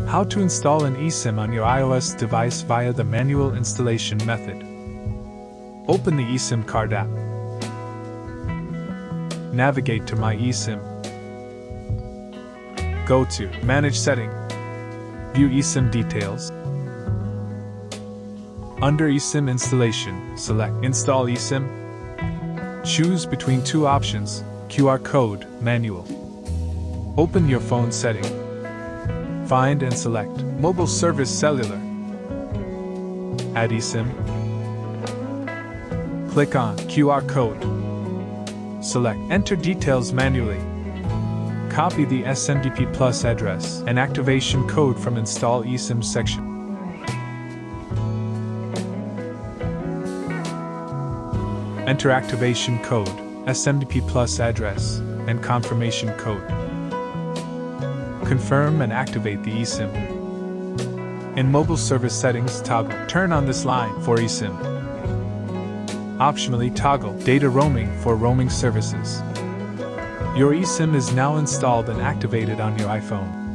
How to install an eSIM on your iOS device via the manual installation method. Open the eSIMCard app. Navigate to My eSIM. Go to Manage Setting. View eSIM details. Under eSIM installation, select Install eSIM. Choose between two options, QR code, manual. Open your phone setting. Find and select Mobile Service Cellular. Add eSIM. Click on QR code. Select Enter details manually. Copy the SM-DP+Address and activation code from Install eSIM section. Enter activation code, SM-DP+Address, and confirmation code. Confirm and activate the eSIM. In Mobile Service Settings toggle, turn on this line for eSIM. Optionally toggle Data Roaming for roaming services. Your eSIM is now installed and activated on your iPhone.